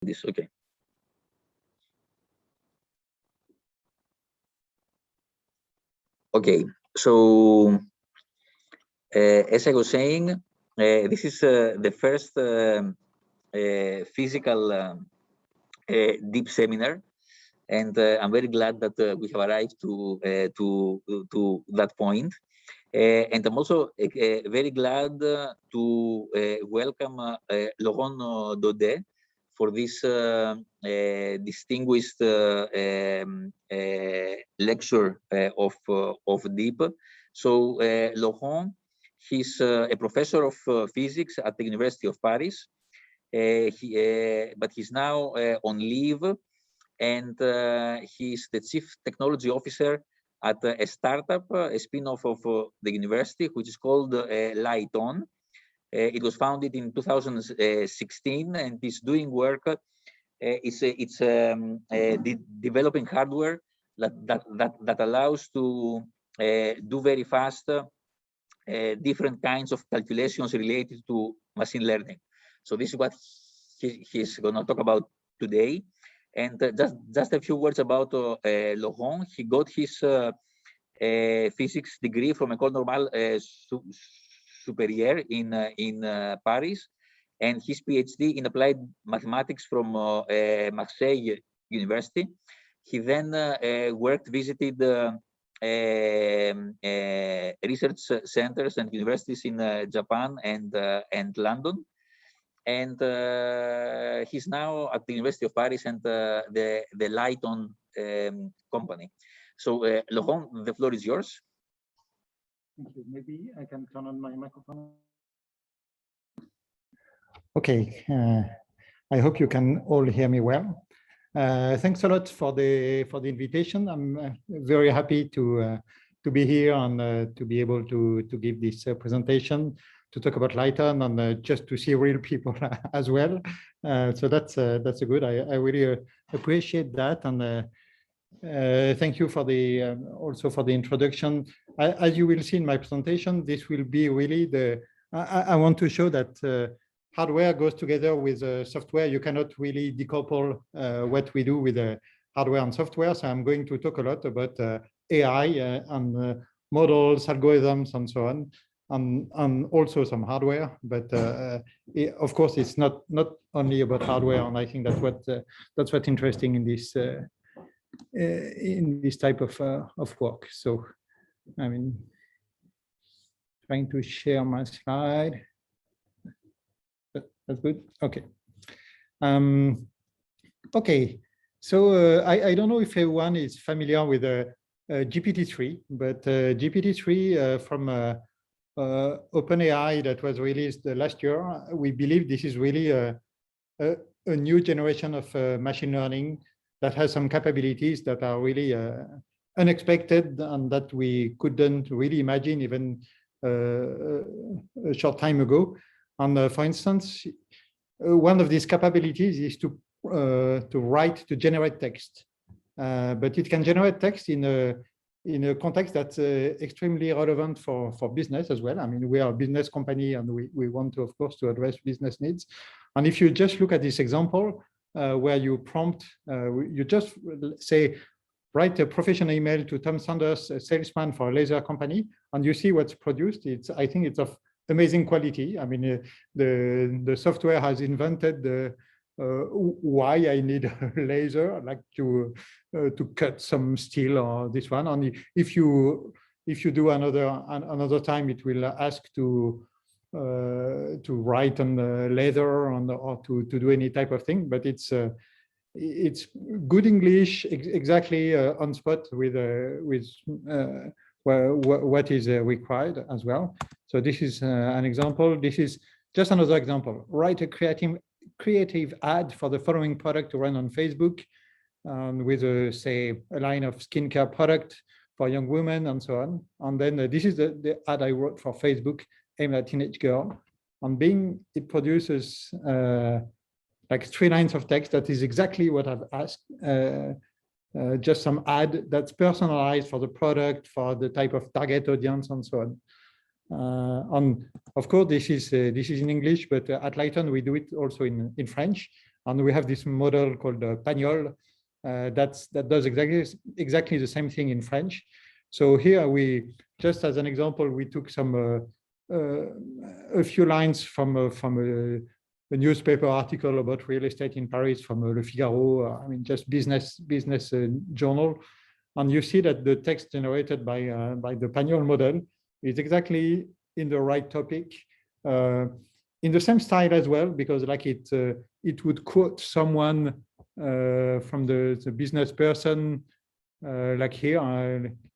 this. Okay. Okay. So as I was saying, this is the first physical diiP seminar, and I'm very glad that we have arrived to that point. And I'm also very glad to welcome Laurent Daudet for this distinguished lecture of diiP. So Laurent, he's a professor of physics at the University of Paris, but he's now on leave, and he's the Chief Technology Officer at a startup, a spin-off of the university, which is called diiP. It was founded in 2016 and is doing work. It's developing hardware that allows to do very fast different kinds of calculations related to machine learning. So this is what he's going to talk about today. And just a few words about Laurent. He got his physics degree from École Normale Supérieure in Paris, and his PhD in applied mathematics from Marseille University. He then visited research centers and universities in Japan and London. And he's now at the University of Paris and the diiP company. So Laurent, the floor is yours. Thank you. Maybe I can turn on my microphone. Okay. I hope you can all hear me well. Thanks a lot for the invitation. I'm very happy to be here and to be able to give this presentation, to talk about diiP and just to see real people as well. So that's a good. I really appreciate that, and thank you for the also for the introduction. As you will see in my presentation, this will be really the. I want to show that hardware goes together with software. You cannot really decouple what we do with hardware and software. So I'm going to talk a lot about AI and models, algorithms, and so on. And also some hardware, but of course it's not only about hardware, and I think that's what's interesting in this type of work. So I mean, trying to share my slide. That's good. Okay. Okay. So I don't know if everyone is familiar with GPT-3, but GPT-3 from OpenAI that was released last year, we believe this is really a new generation of machine learning that has some capabilities that are really unexpected and that we couldn't really imagine even a short time ago. And for instance, one of these capabilities is to generate text, but it can generate text in a context that's extremely relevant for business as well. I mean, we are a business company and we want to, of course, to address business needs. And if you just look at this example where you prompt, you just say, write a professional email to Tom Sanders, a salesman for a laser company, and you see what's produced. I think it's of amazing quality. I mean, the software has invented the why I need a laser, like to cut some steel or this one. And if you do another time, it will ask to write on leather or to do any type of thing. But it's good English, exactly on spot with what is required as well. So this is an example. This is just another example. Write a creative ad for the following product to run on Facebook, with say a line of skincare product for young women and so on. And then this is the ad I wrote for Facebook aimed at teenage girl. On Bing, it produces like 3 lines of text. That is exactly what I've asked. Just some ad that's personalized for the product, for the type of target audience, and so on. And of course, this is in English, but at diiP we do it also in French. And we have this model called Pagnol that does exactly the same thing in French. So here we, just as an example, we took a few lines from a newspaper article about real estate in Paris from Le Figaro, I mean, just business journal. And you see that the text generated by the Pagnol model is exactly in the right topic, in the same style as well, because like it would quote someone from the business person, like here,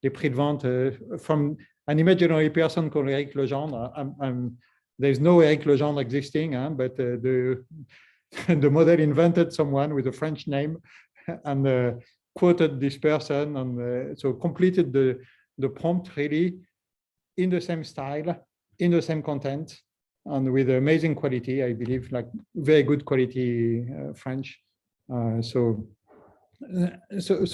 les prix de vente from an imaginary person called Eric Legendre. There's no Eric Legendre existing, but the model invented someone with a French name and quoted this person, and so completed the prompt really in the same style, in the same content, and with amazing quality, I believe, like very good quality French. So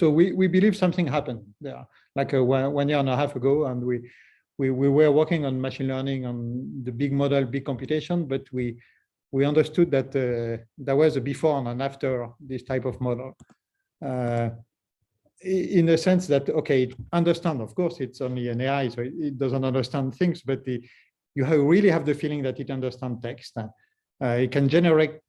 we believe something happened there, like 1 year and a half ago, and we were working on machine learning, on the big model, big computation, but we understood that there was a before and an after this type of model. In the sense that, okay, it understand, of course, it's only an AI, so it doesn't understand things, but you really have the feeling that it understands text. It can generate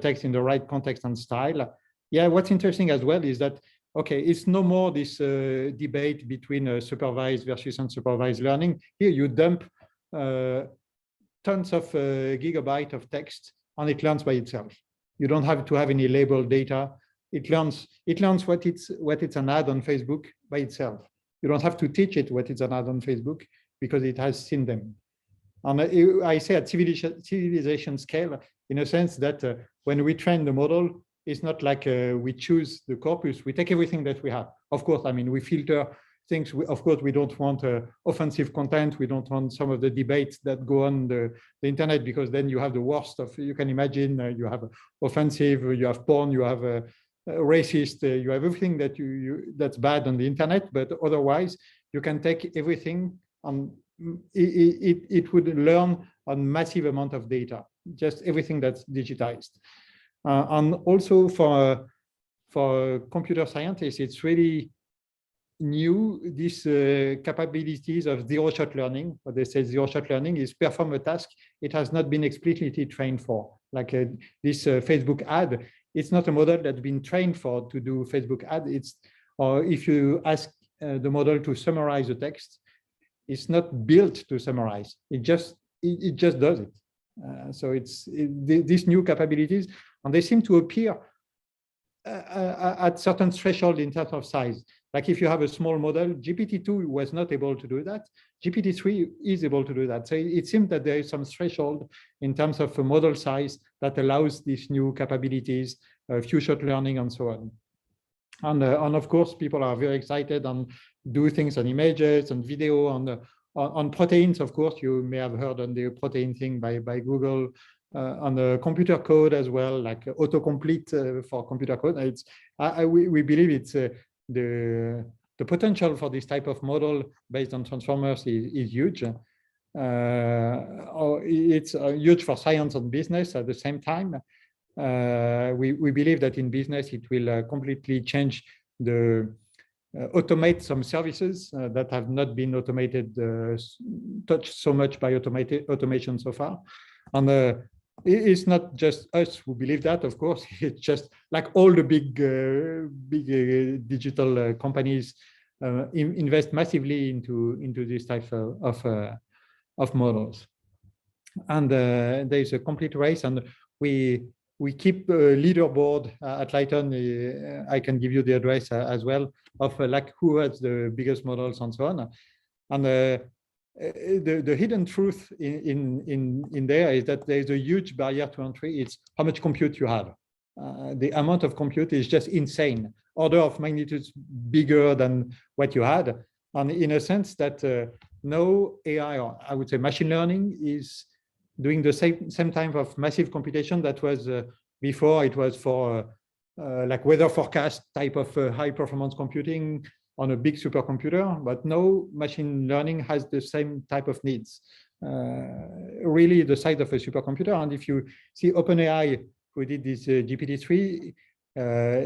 text in the right context and style. Yeah, what's interesting as well is that, okay, it's no more this debate between supervised versus unsupervised learning. Here you dump tons of gigabytes of text and it learns by itself. You don't have to have any labeled data. It learns what it's an ad on Facebook by itself. You don't have to teach it what it's an ad on Facebook because it has seen them. And I say at civilization scale, in a sense that when we train the model, it's not like we choose the corpus. We take everything that we have. Of course, I mean, we filter things. Of course, we don't want offensive content. We don't want some of the debates that go on the internet, because then you have the worst of, you can imagine, you have offensive, you have porn, you have racist, you have everything that that's bad on the internet. But otherwise, you can take everything and it would learn on massive amount of data, just everything that's digitized. And also for computer scientists, it's really new, these capabilities of zero-shot learning. What they say zero-shot learning is perform a task it has not been explicitly trained for. Like this Facebook ad, it's not a model that's been trained for to do Facebook ad. Or if you ask the model to summarize the text, it's not built to summarize. It just does it. So these new capabilities, and they seem to appear at certain threshold in terms of size. Like if you have a small model, GPT-2 was not able to do that. GPT-3 is able to do that. So it seems that there is some threshold in terms of a model size that allows these new capabilities, few-shot learning, and so on. And of course, people are very excited and do things on images and video, on proteins. Of course, you may have heard on the protein thing by Google, on the computer code as well, like autocomplete for computer code. We believe it's the potential for this type of model based on transformers is huge. It's huge for science and business at the same time. We believe that in business it will completely change automate some services that have not been automated, touched so much by automation so far. And it's not just us who believe that, of course. It's just like all the big digital companies invest massively into this type of models. And there's a complete race, and we keep a leaderboard at Lighton. I can give you the address as well of like who has the biggest models and so on. And the hidden truth in there is that there is a huge barrier to entry. It's how much compute you have. The amount of compute is just insane, order of magnitudes bigger than what you had. And in a sense that no AI, or I would say machine learning, is doing the same type of massive computation that was before. It was for like weather forecast type of high performance computing on a big supercomputer, but no machine learning has the same type of needs. Really the size of a supercomputer. And if you see OpenAI who did this GPT-3,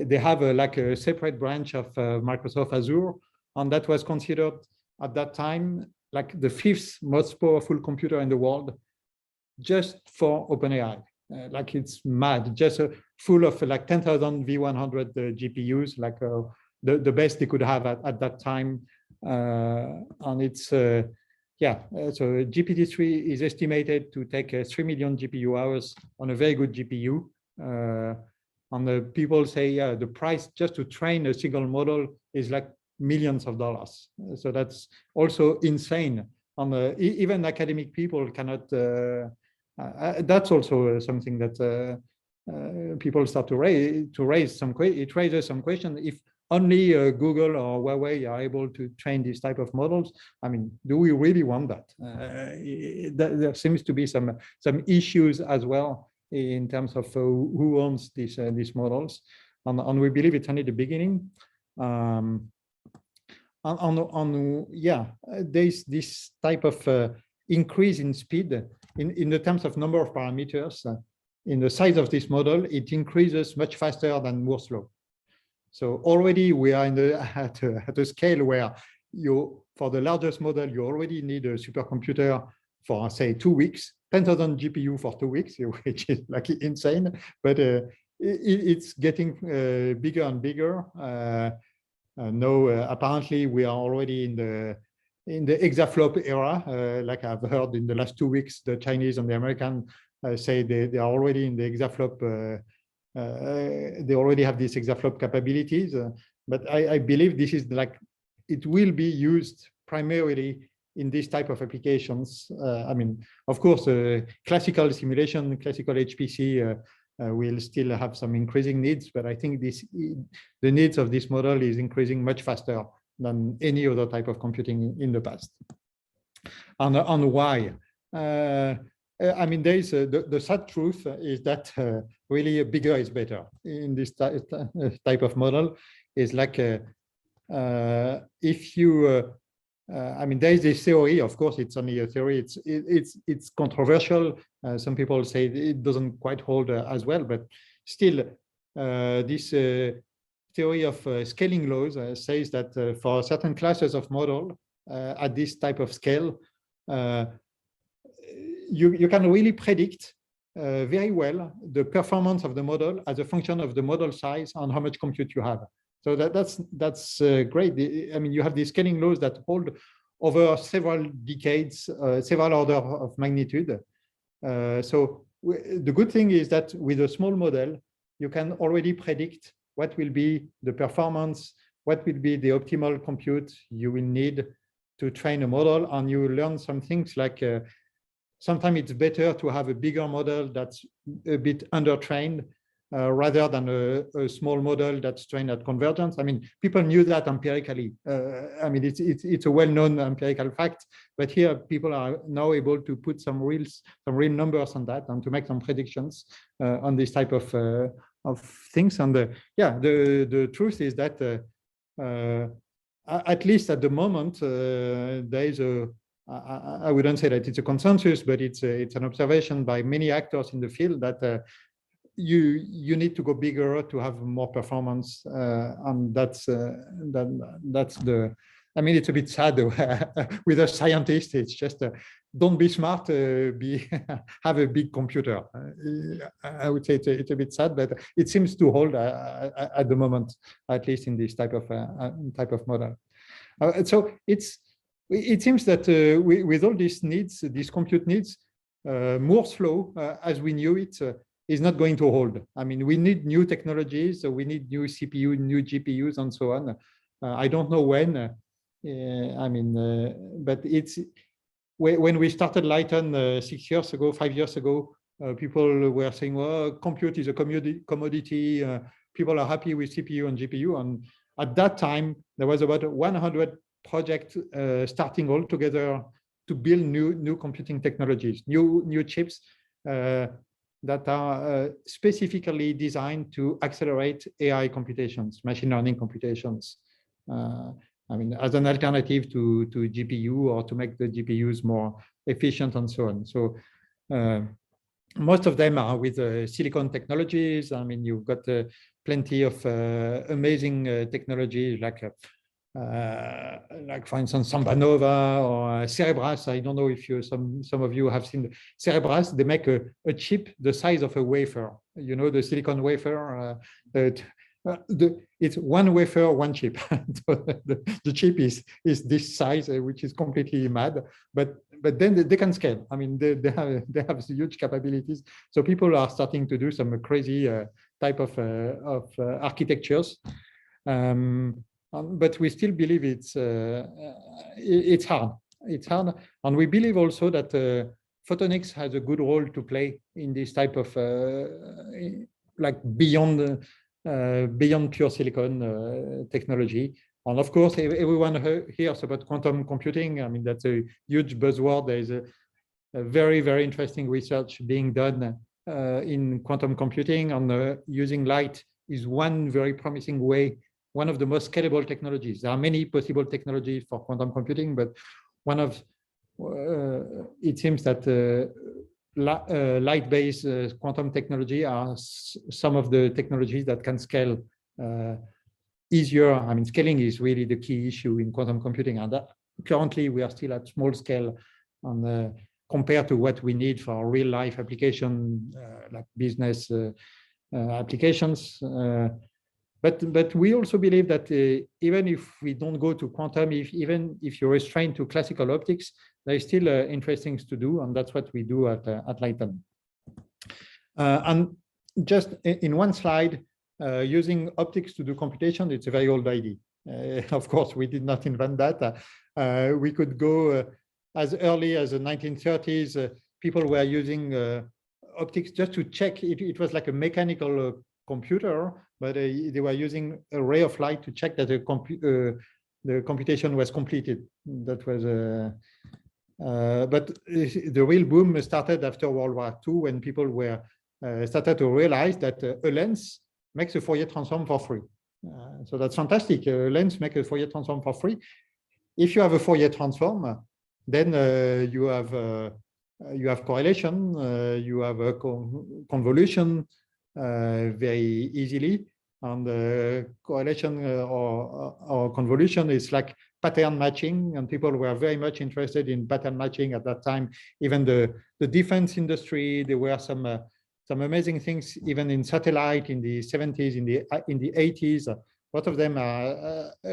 they have like a separate branch of Microsoft Azure, and that was considered at that time like the 5th most powerful computer in the world, just for OpenAI. Like it's mad, just full of like 10,000 V100 GPUs, like the best they could have at that time. And it's, yeah, so GPT-3 is estimated to take 3 million GPU hours on a very good GPU. And the people say, yeah, the price just to train a single model is like millions of dollars. So that's also insane. And even academic people cannot, that's also something that people start to raise some, it raises some question. If only Google or Huawei are able to train these type of models, I mean, do we really want that? There seems to be some issues as well in terms of who owns these models, and we believe it's only the beginning. Yeah, there's this type of increase in speed in the terms of number of parameters. In the size of this model, it increases much faster than Moore's law. So already we are in at a scale where for the largest model, you already need a supercomputer for, say, 2 weeks, 10,000 GPU for 2 weeks, which is like insane, but it's getting bigger and bigger. Now, apparently, we are already in the exaflop era. Like I've heard in the last 2 weeks, the Chinese and the American say they are already in the exaflop. They already have these exaflop capabilities. But I believe this is like, it will be used primarily in this type of applications. I mean, of course, classical simulation, classical HPC will still have some increasing needs, but I think the needs of this model is increasing much faster than any other type of computing in the past. And why? I mean, there is the sad truth is that really bigger is better in this type of model. Is like if you, I mean, there is this theory. Of course, it's only a theory. It's controversial. Some people say it doesn't quite hold as well, but still, this theory of scaling laws says that for certain classes of model at this type of scale, you can really predict very well the performance of the model as a function of the model size and how much compute you have. So that's great. I mean, you have these scaling laws that hold over several decades, several order of magnitude. So the good thing is that with a small model, you can already predict what will be the performance, what will be the optimal compute you will need to train a model, and you learn some things like sometimes it's better to have a bigger model that's a bit undertrained rather than a small model that's trained at convergence. I mean, people knew that empirically. I mean, it's a well-known empirical fact, but here people are now able to put some real numbers on that and to make some predictions on this type of things. And yeah, the truth is that at least at the moment, there is I wouldn't say that it's a consensus, but it's an observation by many actors in the field that you need to go bigger to have more performance, and that's the. I mean, it's a bit sad with a scientist. It's just don't be smart, have a big computer. I would say it's a bit sad, but it seems to hold at the moment, at least in this type of model. So it seems that with all these needs, these compute needs, Moore's law, as we knew it, is not going to hold. I mean, we need new technologies, so we need new CPU, new GPUs, and so on. I don't know when. I mean, but it's when we started Lighton 6 years ago, 5 years ago, people were saying, well, compute is a commodity. People are happy with CPU and GPU. And at that time, there was about 100 projects starting all together to build new computing technologies, new chips that are specifically designed to accelerate AI computations, machine learning computations. I mean, as an alternative to GPU or to make the GPUs more efficient and so on. So most of them are with silicon technologies. I mean, you've got plenty of amazing technology like for instance, Sambanova or Cerebras. I don't know if some of you have seen Cerebras. They make a chip the size of a wafer. You know, the silicon wafer. It's one wafer, one chip. the chip is this size, which is completely mad. But then they can scale. I mean, they have huge capabilities. So people are starting to do some crazy type of architectures. But we still believe it's hard. It's hard, and we believe also that photonics has a good role to play in this type of like beyond pure silicon technology. And of course, everyone hears about quantum computing. I mean, that's a huge buzzword. There is a very, very interesting research being done in quantum computing, and using light is one very promising way. One of the most scalable technologies. There are many possible technologies for quantum computing, but one of it seems that light-based quantum technology are some of the technologies that can scale easier. I mean, scaling is really the key issue in quantum computing, and currently we are still at small scale, and compared to what we need for real-life application like business applications. But we also believe that even if we don't go to quantum, even if you're restrained to classical optics, there is still interesting to do, and that's what we do at Lighten. And just in one slide, using optics to do computation, it's a very old idea. Of course, we did not invent that. We could go as early as the 1930s. People were using optics just to check. It was like a mechanical computer, but they were using a ray of light to check that the computation was completed. That was, but the real boom started after World War II, when people were started to realize that a lens makes a Fourier transform for free. So that's fantastic. A lens makes a Fourier transform for free. If you have a Fourier transform, then you have correlation, you have a convolution very easily, and correlation or convolution is like pattern matching, and people were very much interested in pattern matching at that time. Even the defense industry, there were some amazing things, even in satellite in the 70s, in the 80s. A lot of them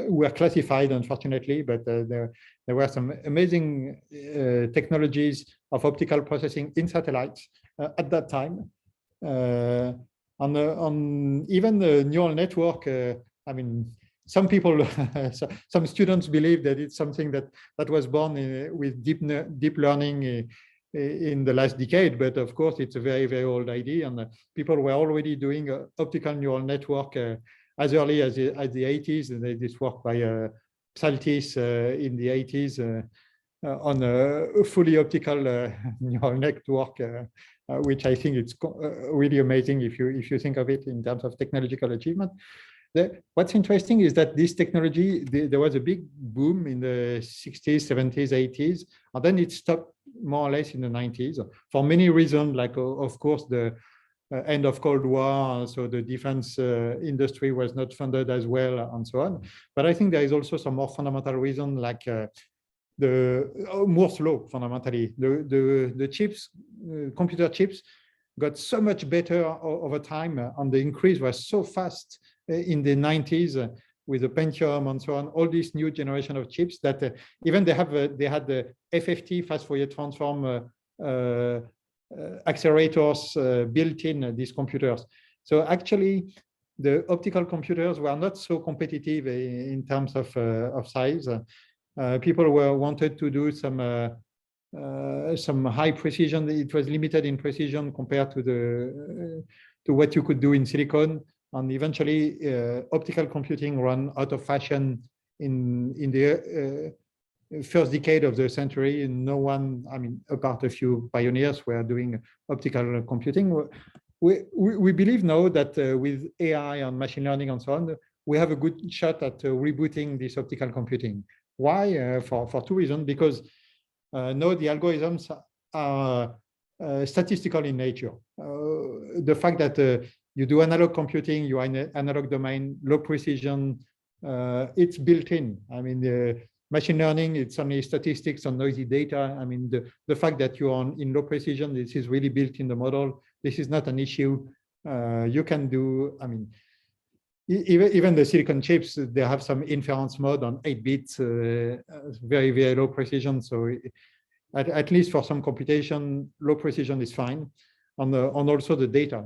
were classified, unfortunately, but there were some amazing technologies of optical processing in satellites at that time. On even the neural network, I mean, some people, some students believe that it's something that was born with deep learning in the last decade, but of course it's a very, very old idea, and people were already doing optical neural network as early as the 80s, and this work by Psaltis in the 80s on a fully optical neural network, which I think it's really amazing if you think of it in terms of technological achievement. What's interesting is that this technology, there was a big boom in the 60s, 70s, 80s, and then it stopped more or less in the 90s for many reasons, like, of course, the end of Cold War, so the defense industry was not funded as well, and so on. But I think there is also some more fundamental reason, like the Moore's law, fundamentally. The chips, computer chips, got so much better over time, and the increase was so fast in the 90s with the Pentium and so on, all these new generation of chips that even they had the FFT, fast Fourier transform accelerators built in these computers. So actually, the optical computers were not so competitive in terms of size. People wanted to do some high precision. It was limited in precision compared to what you could do in silicon. And eventually, optical computing ran out of fashion in the first decade of the century. No one, I mean, apart a few pioneers, were doing optical computing. We believe now that with AI and machine learning and so on, we have a good shot at rebooting this optical computing. Why? For two reasons. Because now the algorithms are statistical in nature. The fact that you do analog computing, you are in an analog domain, low precision, it's built in. I mean, the machine learning, it's only statistics on noisy data. I mean, the fact that you're in low precision, this is really built in the model. This is not an issue. You can do, I mean, even the silicon chips, they have some inference mode on 8 bits, very, very low precision. So at least for some computation, low precision is fine. On also the data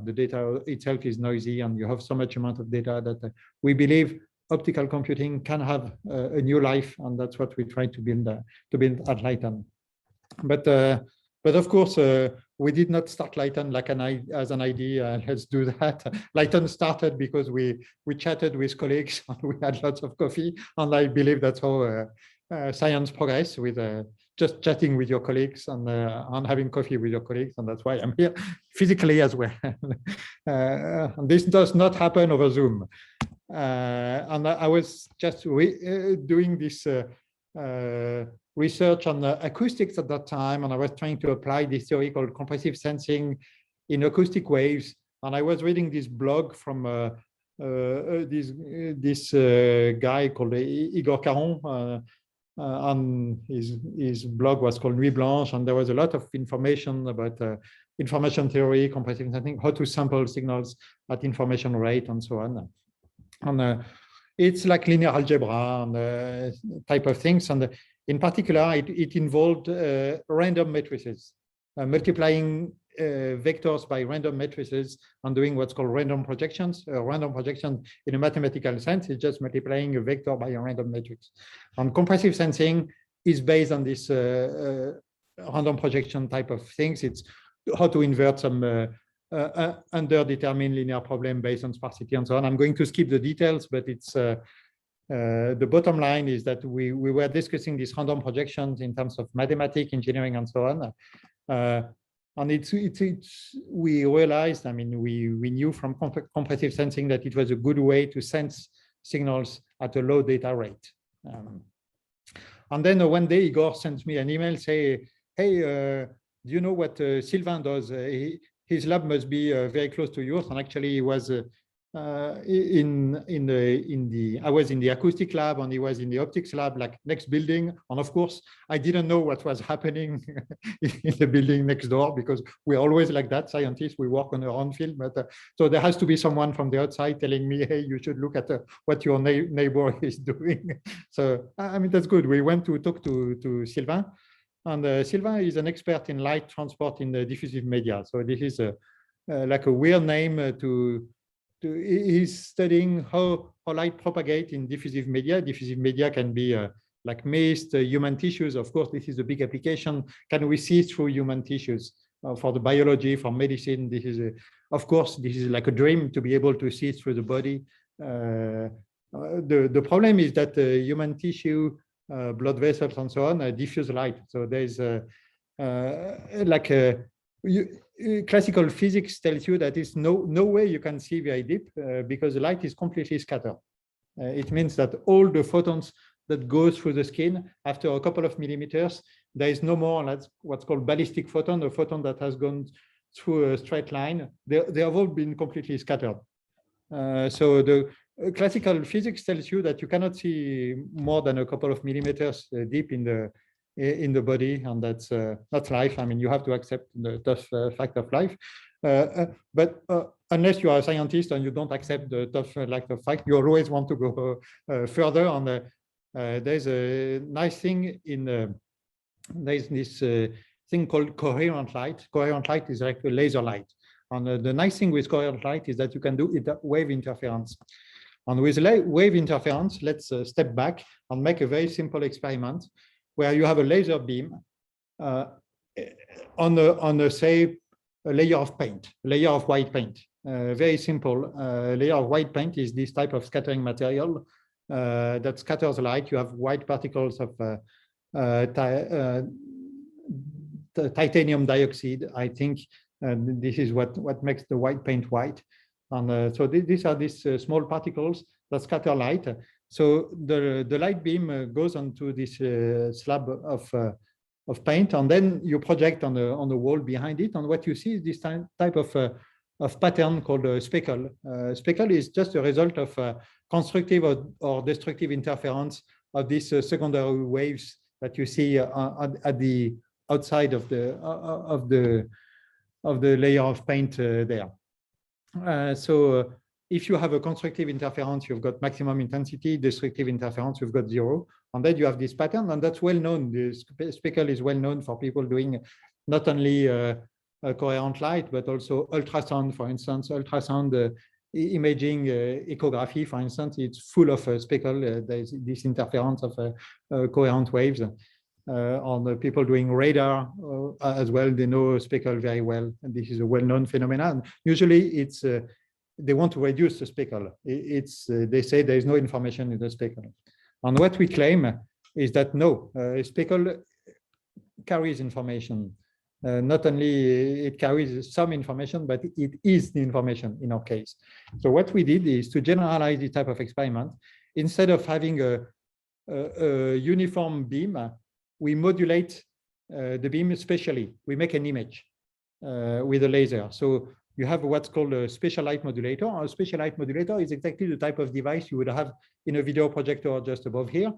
itself is noisy, and you have so much amount of data that we believe optical computing can have a new life, and that's what we try to build at Lighten. But of course, we did not start Lighten like as an idea. Let's do that. Lighten started because we chatted with colleagues and we had lots of coffee, and I believe that's how science progress, with just chatting with your colleagues and having coffee with your colleagues, and that's why I'm here physically as well. This does not happen over Zoom. And I was just doing this research on acoustics at that time, and I was trying to apply this theory called compressive sensing in acoustic waves. And I was reading this blog from this guy called Igor Caron, and his blog was called Nuit Blanche, and there was a lot of information about information theory, compressive sensing, how to sample signals at information rate, and so on. And it's like linear algebra and type of things. And in particular, it involved random matrices, multiplying vectors by random matrices and doing what's called random projections. Random projection in a mathematical sense is just multiplying a vector by a random matrix. And compressive sensing is based on this random projection type of things. It's how to invert some underdetermined linear problem based on sparsity and so on. I'm going to skip the details, but it's the bottom line is that we were discussing these random projections in terms of mathematics, engineering, and so on. And we realized, I mean, we knew from compressive sensing that it was a good way to sense signals at a low data rate. And then one day, Igor sends me an email, say, hey, do you know what Sylvain does? His lab must be very close to yours. And actually, he was I was in the acoustic lab, and he was in the optics lab, like next building. And of course, I didn't know what was happening in the building next door, because we're always like that, scientists, we work on our own field. But so there has to be someone from the outside telling me, hey, you should look at what your neighbor is doing. So, I mean, that's good. We went to talk to Sylvain. And Sylvain is an expert in light transport in the diffusive media. So this is like a weird name he's studying how light propagates in diffusive media. Diffusive media can be like mist, human tissues. Of course, this is a big application. Can we see through human tissues for the biology, for medicine? This is, of course, this is like a dream to be able to see through the body. The problem is that human tissue, blood vessels, and so on, diffuse light. So there's classical physics tells you that it's no way you can see very deep because the light is completely scattered. It means that all the photons that go through the skin, after a couple of millimeters, there is no more what's called ballistic photon, a photon that has gone through a straight line. They have all been completely scattered. So the classical physics tells you that you cannot see more than a couple of millimeters deep in the body, and that's not life. I mean, you have to accept the tough fact of life. But unless you are a scientist and you don't accept the tough fact, you always want to go further. And there's a nice thing there's this thing called coherent light. Coherent light is like a laser light. And the nice thing with coherent light is that you can do wave interference. And with wave interference, let's step back and make a very simple experiment where you have a laser beam on say, a layer of paint, a layer of white paint. Very simple. Layer of white paint is this type of scattering material that scatters light. You have white particles of titanium dioxide, I think. This is what makes the white paint white. And so these are these small particles that scatter light. So the light beam goes onto this slab of paint, and then you project on the wall behind it, and what you see is this type of pattern called a speckle. Speckle is just a result of constructive or destructive interference of these secondary waves that you see at the outside of the layer of paint there. So if you have a constructive interference, you've got maximum intensity. Destructive interference, you've got 0. And then you have this pattern, and that's well known. The speckle is well known for people doing not only coherent light, but also ultrasound, for instance, ultrasound imaging, ecography, for instance. It's full of speckle. There's this interference of coherent waves. On the people doing radar as well, they know speckle very well, and this is a well-known phenomenon. Usually, it's they want to reduce the speckle. They say there is no information in the speckle. And what we claim is that no, speckle carries information. Not only it carries some information, but it is the information in our case. So what we did is to generalize this type of experiment. Instead of having a uniform beam, we modulate the beam spatially. We make an image with a laser. So you have what's called a spatial light modulator. A spatial light modulator is exactly the type of device you would have in a video projector just above here.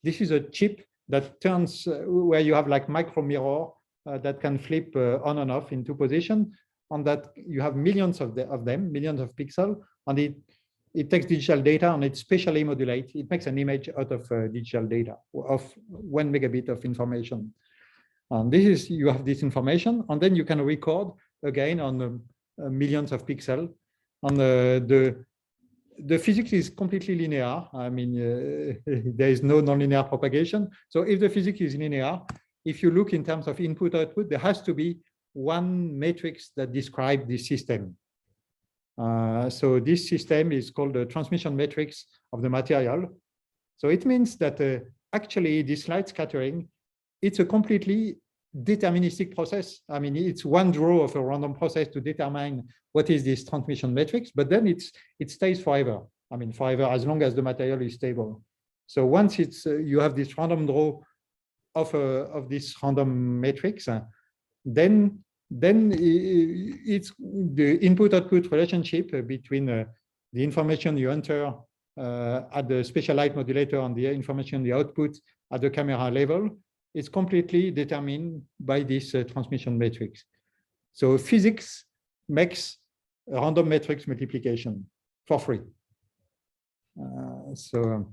This is a chip that turns where you have like micro mirror that can flip on and off in 2 positions. On that, you have millions of them, millions of pixels, and it takes digital data and it spatially modulates. It makes an image out of digital data of 1 megabit of information. And this is, you have this information, and then you can record again on millions of pixels. And the physics is completely linear. I mean, there is no nonlinear propagation. So if the physics is linear, if you look in terms of input-output, there has to be one matrix that describes this system. So this system is called the transmission matrix of the material. So it means that actually this light scattering, it's a completely deterministic process. I mean, it's one draw of a random process to determine what is this transmission matrix, but then it stays forever. I mean, forever as long as the material is stable. So once it's you have this random draw of this random matrix, then it's the input-output relationship between the information you enter at the spatial light modulator and the information you output at the camera level is completely determined by this transmission matrix. So physics makes a random matrix multiplication for free. So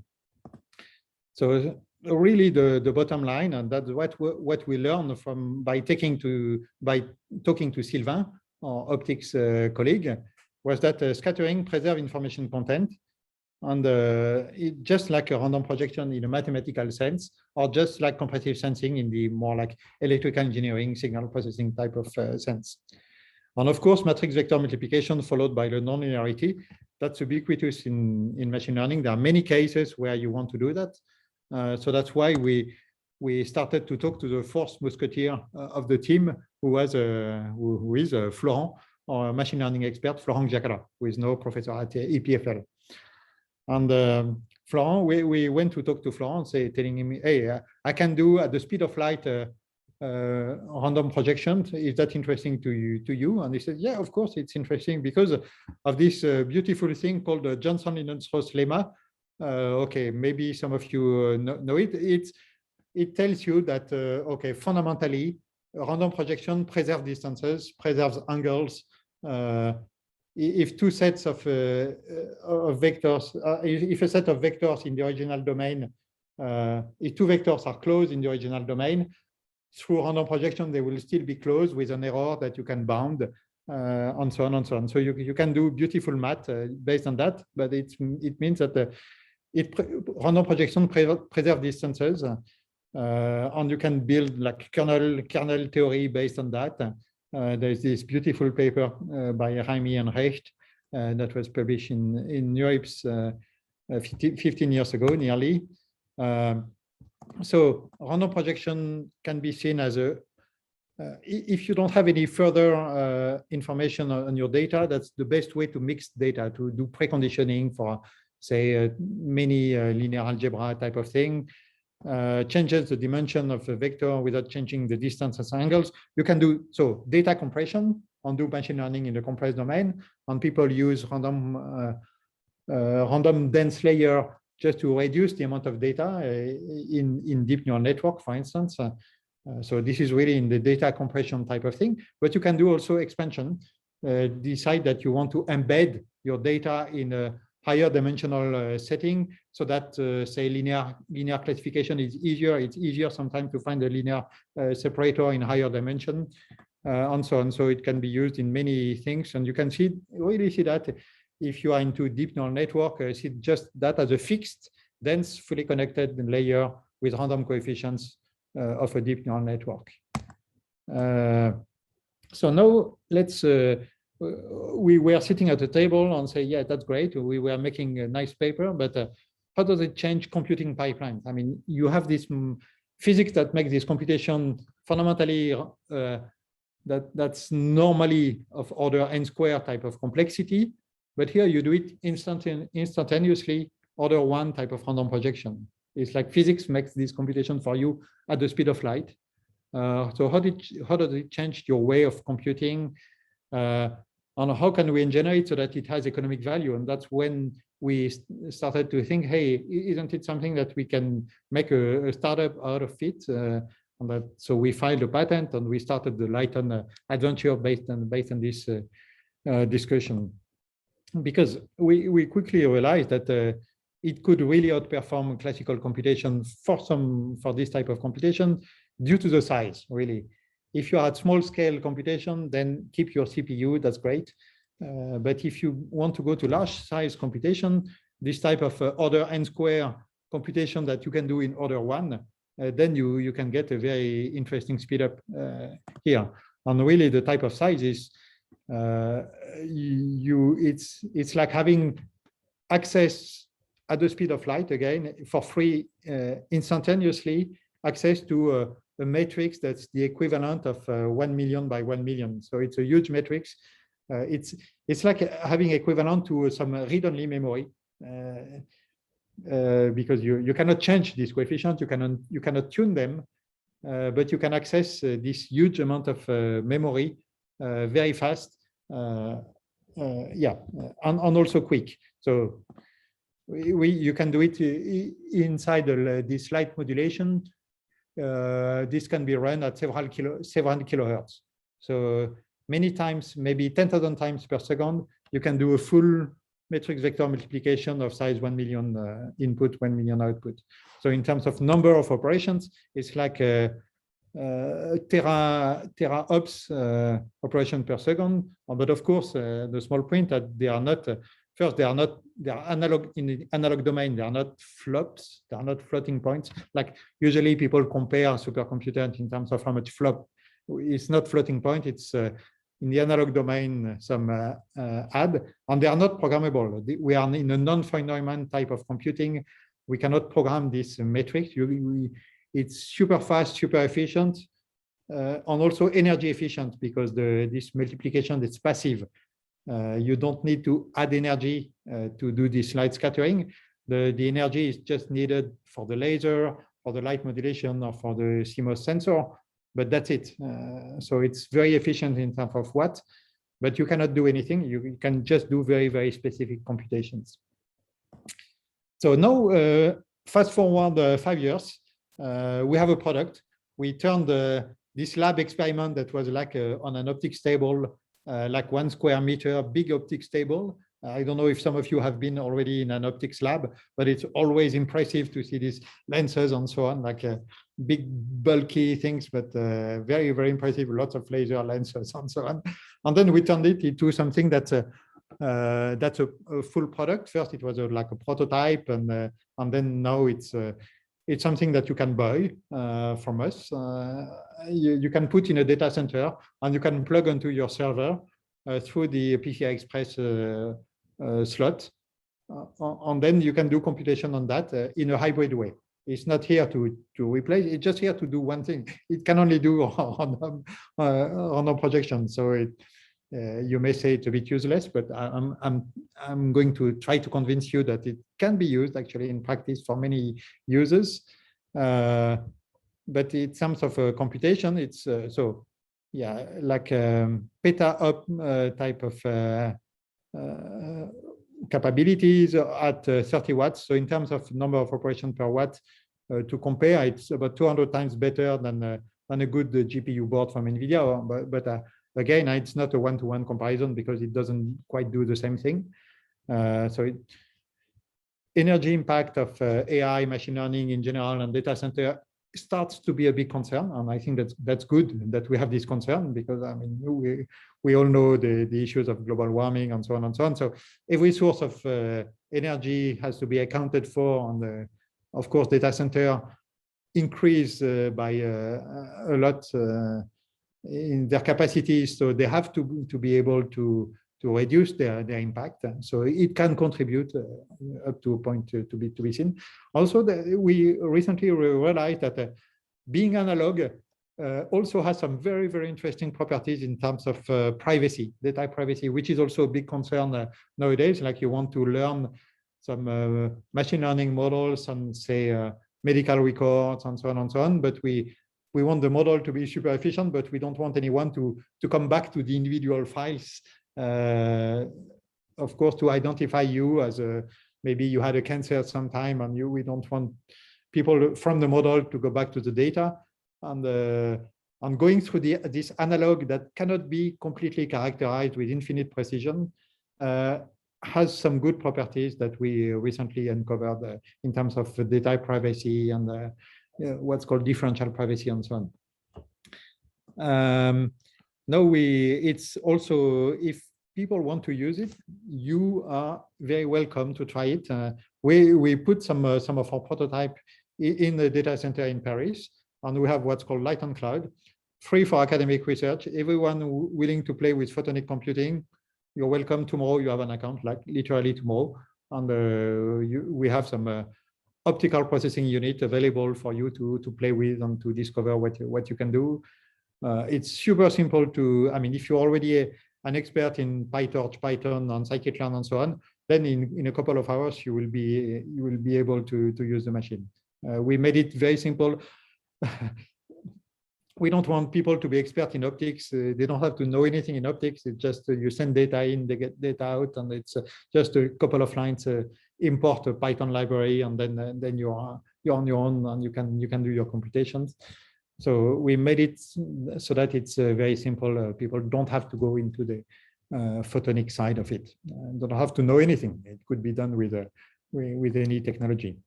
really the bottom line, and that's what we learn from by talking to Sylvain, our optics colleague, was that scattering preserves information content, and it just like a random projection in a mathematical sense, or just like compressive sensing in the more like electrical engineering signal processing type of sense. And of course, matrix vector multiplication followed by the nonlinearity, that's ubiquitous in machine learning. There are many cases where you want to do that. So that's why we started to talk to the fourth musketeer of the team, who is Florent, our machine learning expert, Florent Jacala, who is now professor at EPFL. And Florent, we went to talk to Florent, telling him, hey, I can do at the speed of light random projection. Is that interesting to you? And he said, yeah, of course, it's interesting because of this beautiful thing called the Johnson-Lindenstrauss lemma. Okay, maybe some of you know it. It tells you that, okay, fundamentally, random projection preserves distances, preserves angles. If two sets of vectors, if a set of vectors in the original domain, if two vectors are closed in the original domain, through random projection, they will still be closed with an error that you can bound, and so on and so on. So you can do beautiful math based on that, but it means that random projection preserve distances, and you can build like kernel theory based on that. There's this beautiful paper by Raimi and Recht that was published in NeurIPS 15 years ago, nearly. So random projection can be seen as if you don't have any further information on your data, that's the best way to mix data, to do preconditioning for, say, many linear algebra type of thing. changes the dimension of a vector without changing the distances and angles. You can do so data compression and do machine learning in the compressed domain. And people use random dense layer just to reduce the amount of data in deep neural network, for instance. So this is really in the data compression type of thing. But you can do also expansion. Decide that you want to embed your data in a higher dimensional setting, so that say linear classification is easier. It's easier sometimes to find a linear separator in higher dimension, and so on. So it can be used in many things, and you can really see that if you are into deep neural network, see just that as a fixed, dense, fully connected layer with random coefficients of a deep neural network. So now let's. We were sitting at a table and say, yeah, that's great. We were making a nice paper, but how does it change computing pipelines? I mean, you have this physics that makes this computation fundamentally that's normally of order n square type of complexity, but here you do it instantaneously, order 1 type of random projection. It's like physics makes this computation for you at the speed of light. So how does it change your way of computing? And how can we engineer it so that it has economic value? And that's when we started to think, hey, isn't it something that we can make a startup out of it? So we filed a patent and we started the Lighton adventure based on this discussion, because we quickly realized that it could really outperform classical computation for this type of computation due to the size, really. If you are at small scale computation, then keep your CPU, that's great. But if you want to go to large size computation, this type of order n square computation that you can do in order 1, then you can get a very interesting speed up here. And really the type of size is, it's like having access at the speed of light, again, for free, instantaneously, access to a matrix that's the equivalent of 1 million by 1 million. So it's a huge matrix. It's like having equivalent to some read-only memory, because you cannot change these coefficients, you cannot tune them, but you can access this huge amount of memory very fast, and also quick. So you can do it inside this light modulation. This can be run at several kilohertz. So many times, maybe 10,000 times per second, you can do a full matrix vector multiplication of size 1 million input, 1 million output. So in terms of number of operations, it's like a tera ops operation per second. But of course, the small print that they are not. First, they are analog in the analog domain. They are not flops. They are not floating points. Like usually people compare supercomputer in terms of how much flop. It's not floating point. It's in the analog domain some add, and they are not programmable. We are in a non-Feynman type of computing. We cannot program this matrix. It's super fast, super efficient, and also energy efficient, because this multiplication is passive. You don't need to add energy to do this light scattering. The energy is just needed for the laser, for the light modulation, or for the CMOS sensor, but that's it. So it's very efficient in terms of watt, but you cannot do anything. You can just do very, very specific computations. So now, fast forward 5 years, we have a product. We turned this lab experiment that was like on an optics table, like 1 square meter, big optics table. I don't know if some of you have been already in an optics lab, but it's always impressive to see these lenses and so on, like big bulky things, but very, very impressive, lots of laser lenses and so on. And then we turned it into something that's a full product. First, it was like a prototype, and then now it's something that you can buy from us. You can put in a data center, and you can plug into your server through the PCI Express slot. And then you can do computation on that in a hybrid way. It's not here to replace, it's just here to do one thing. It can only do on projection. So you may say it's a bit useless, but I'm going to try to convince you that it can be used actually in practice for many users. But in terms of computation, it's so yeah, like peta-up type of capabilities at 30 watts. So in terms of number of operations per watt, to compare, it's about 200 times better than a good GPU board from NVIDIA. But again, it's not a one-to-one comparison because it doesn't quite do the same thing. Energy impact of AI, machine learning in general, and data center starts to be a big concern, and I think that's good that we have this concern, because I mean we all know the issues of global warming and so on and so on. So every source of energy has to be accounted for, and of course data center increase by a lot in their capacities, so they have to be able to reduce their impact. So it can contribute up to a point to be seen. Also, we recently realized that being analog also has some very, very interesting properties in terms of privacy, data privacy, which is also a big concern nowadays. Like you want to learn some machine learning models and say medical records and so on and so on, but we want the model to be super efficient, but we don't want anyone to come back to the individual files. Of course, to identify you as maybe you had a cancer at some time, and we don't want people from the model to go back to the data. And going through this analog that cannot be completely characterized with infinite precision has some good properties that we recently uncovered in terms of data privacy and what's called differential privacy and so on. No, it's also, if people want to use it, you are very welcome to try it. We put some of our prototype in the data center in Paris, and we have what's called Light on Cloud, free for academic research. Everyone willing to play with photonic computing, you're welcome. Tomorrow you have an account, like literally tomorrow, and we have some optical processing unit available for you to play with and to discover what you can do. It's super simple to, I mean, if you're already an expert in PyTorch, Python, and scikit-learn and so on, then in a couple of hours you will be able to use the machine. We made it very simple. We don't want people to be expert in optics. They don't have to know anything in optics. It's just you send data in, they get data out, and it's just a couple of lines. Import a Python library, and then you're on your own, and you can do your computations. So we made it so that it's very simple. People don't have to go into the photonic side of it. Don't have to know anything. It could be done with any technology.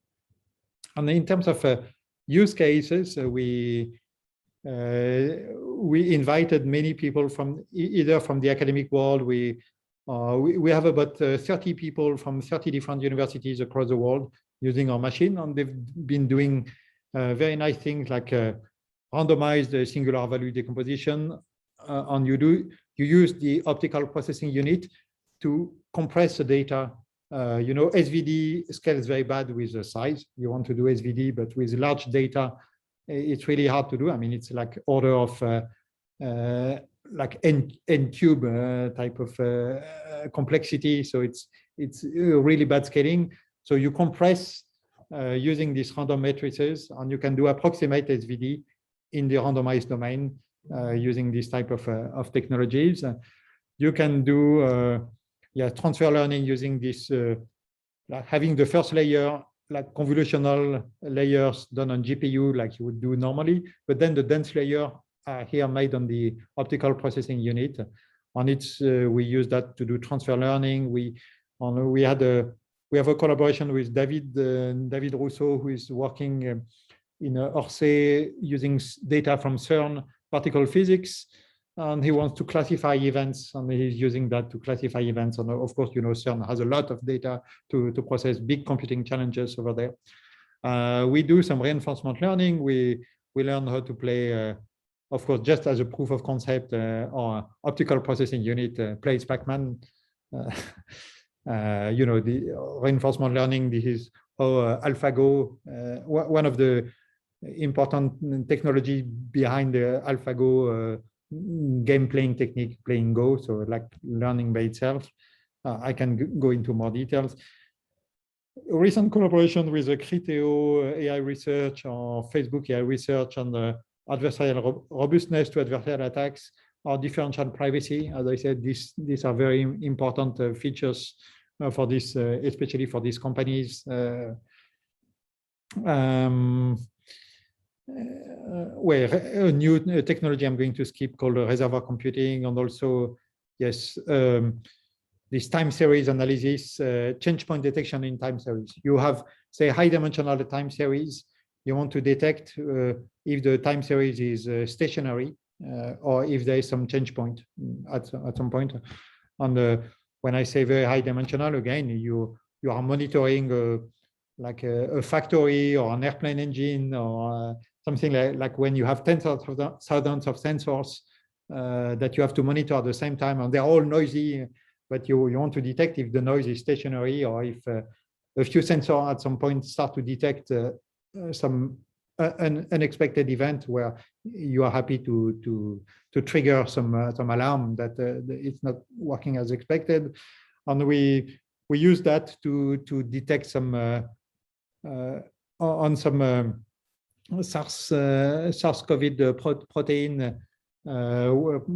And in terms of use cases, we invited many people from either from the academic world. We have about 30 people from 30 different universities across the world using our machine, and they've been doing very nice things like randomized singular value decomposition, and you use the optical processing unit to compress the data. You know, SVD scales very bad with the size. You want to do SVD, but with large data, it's really hard to do. I mean, it's like order of like n cube type of complexity. So it's really bad scaling. So you compress using these random matrices, and you can do approximate SVD in the randomized domain using this type of technologies. You can do transfer learning using this, like having the first layer, like convolutional layers done on GPU like you would do normally, but then the dense layer here made on the optical processing unit. On it, we use that to do transfer learning. We have a collaboration with David Rousseau, who is working in Orsay using data from CERN particle physics, and he wants to classify events, and he's using that to classify events. And of course, you know, CERN has a lot of data to process, big computing challenges over there. We do some reinforcement learning. We learn how to play, of course, just as a proof of concept, or optical processing unit plays Pac-Man. You know, the reinforcement learning, this is how AlphaGo, one of the important technology behind the AlphaGo game playing technique, playing Go, so like learning by itself. I can go into more details. recent collaboration with the Criteo AI research or Facebook AI research on the adversarial robustness to adversarial attacks or differential privacy. As I said, these are very important features for this, especially for these companies. Where a new technology I'm going to skip called reservoir computing, and also, yes, this time series analysis, change point detection in time series. You have, say, high dimensional time series. You want to detect if the time series is stationary or if there is some change point at some point. And when I say very high dimensional, again, you are monitoring like a factory or an airplane engine or something like when you have tens of thousands of sensors that you have to monitor at the same time, and they're all noisy, but you want to detect if the noise is stationary or if a few sensors at some point start to detect some unexpected event where you are happy to trigger some alarm that it's not working as expected. And we use that to detect some on some SARS-CoV protein.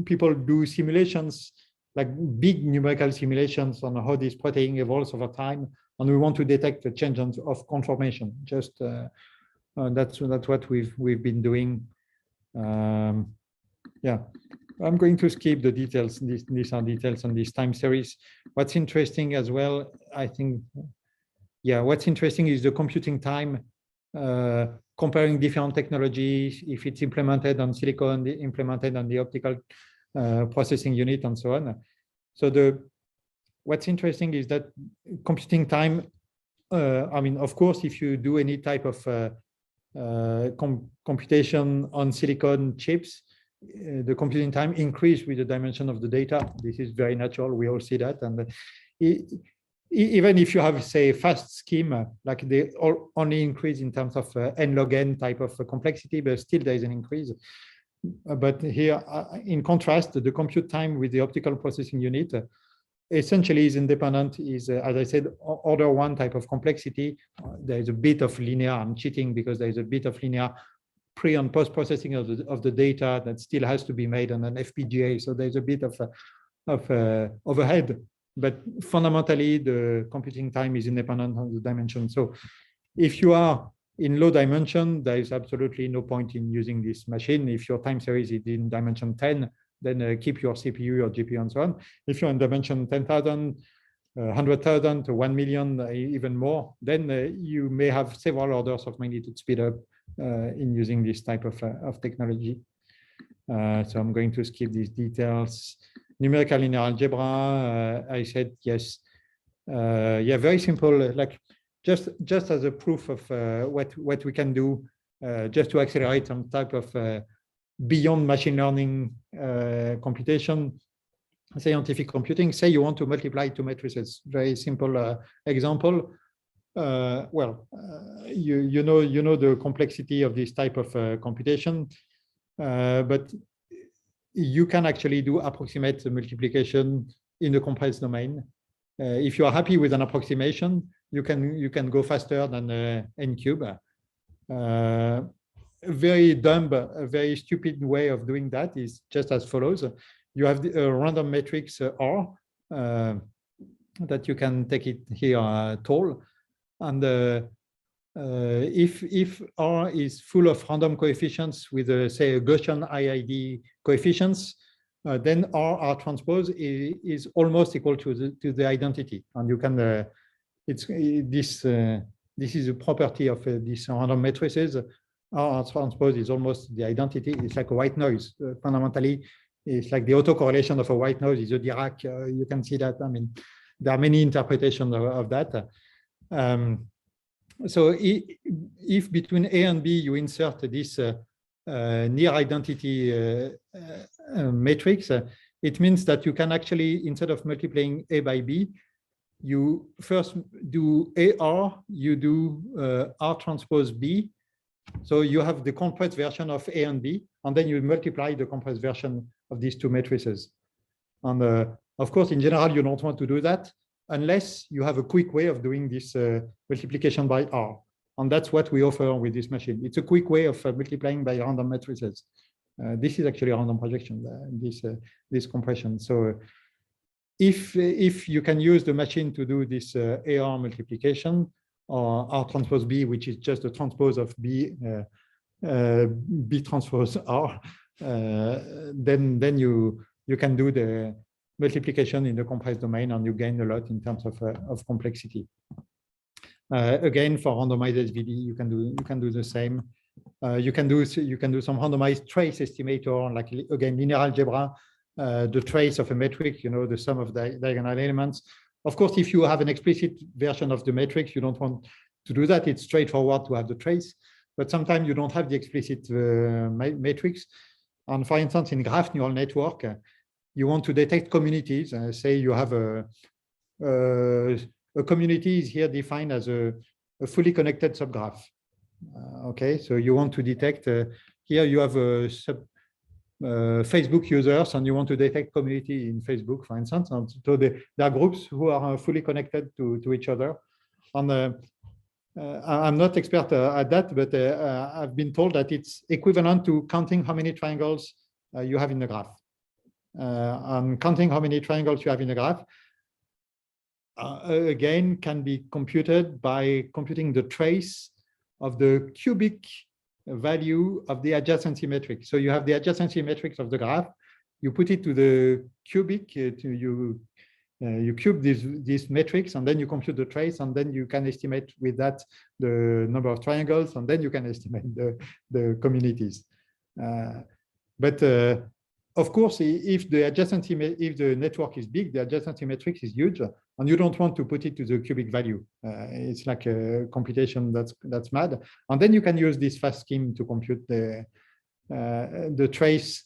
People do simulations, like big numerical simulations on how this protein evolves over time, and we want to detect the change of conformation. Just that's what we've been doing. Yeah, I'm going to skip the details. These are details on this time series. What's interesting as well, I think, yeah, what's interesting is the computing time, comparing different technologies, if it's implemented on silicon, implemented on the optical processing unit, and so on. So what's interesting is that computing time, I mean, of course, if you do any type of computation on silicon chips, the computing time increase with the dimension of the data. This is very natural. We all see that. And even if you have, say, fast scheme, like they only increase in terms of n log n type of complexity, but still there is an increase. But here, in contrast, the compute time with the optical processing unit essentially is independent, is, as I said, order one type of complexity. There is a bit of linear, I'm cheating because there is a bit of linear pre and post processing of the data that still has to be made on an FPGA. So there's a bit of overhead, but fundamentally the computing time is independent of the dimension. So if you are in low dimension, there is absolutely no point in using this machine. If your time series is in dimension 10, then keep your CPU, your GPU, and so on. If you're in dimension 10,000, 100,000 to 1 million, even more, then you may have several orders of magnitude speed up in using this type of technology. So I'm going to skip these details. Numerical linear algebra, I said yes. Yeah, very simple. Like just as a proof of what we can do, just to accelerate some type of beyond machine learning computation, scientific computing. Say you want to multiply two matrices. Very simple example. You know the complexity of this type of computation, but you can actually do approximate multiplication in the compressed domain. If you are happy with an approximation, you can go faster than n cube. Very dumb, a very stupid way of doing that is just as follows. You have the random matrix R that you can take it here tall, and if R is full of random coefficients with say a Gaussian IID coefficients, then R transpose is almost equal to the identity, and you can this is a property of these random matrices. R transpose is almost the identity. It's like a white noise. Fundamentally, it's like the autocorrelation of a white noise is a Dirac. You can see that. I mean, there are many interpretations of that. So if between A and B you insert this near identity matrix, it means that you can actually, instead of multiplying A by B, you first do AR, you do R transpose B. So you have the compressed version of A and B, and then you multiply the compressed version of these two matrices. And of course, in general, you don't want to do that. unless you have a quick way of doing this multiplication by R. And that's what we offer with this machine. It's a quick way of multiplying by random matrices. This is actually a random projection, this compression. So if you can use the machine to do this AR multiplication, or R transpose B, which is just a transpose of B, B transpose R, then you can do the multiplication in the compressed domain, and you gain a lot in terms of complexity. Again, for randomized SVD, you can do the same. You can do some randomized trace estimator, like again linear algebra, the trace of a metric, the sum of diagonal elements. Of course, if you have an explicit version of the matrix, you don't want to do that. It's straightforward to have the trace, but sometimes you don't have the explicit matrix. And for instance, in graph neural network, you want to detect communities. Say you have a community is here defined as a fully connected subgraph. Okay, so you want to detect, here you have a Facebook users, and you want to detect community in Facebook, for instance. And so there are groups who are fully connected to each other. And I'm not expert at that, but I've been told that it's equivalent to counting how many triangles you have in the graph. And counting how many triangles you have in the graph, again, can be computed by computing the trace of the cubic value of the adjacency metric. So you have the adjacency metrics of the graph, you put it to the cubic, you cube these metrics, and then you compute the trace, and then you can estimate with that the number of triangles, and then you can estimate the communities. But of course, if the network is big, the adjacency matrix is huge, and you don't want to put it to the cubic value. It's like a computation that's mad. And then you can use this fast scheme to compute the trace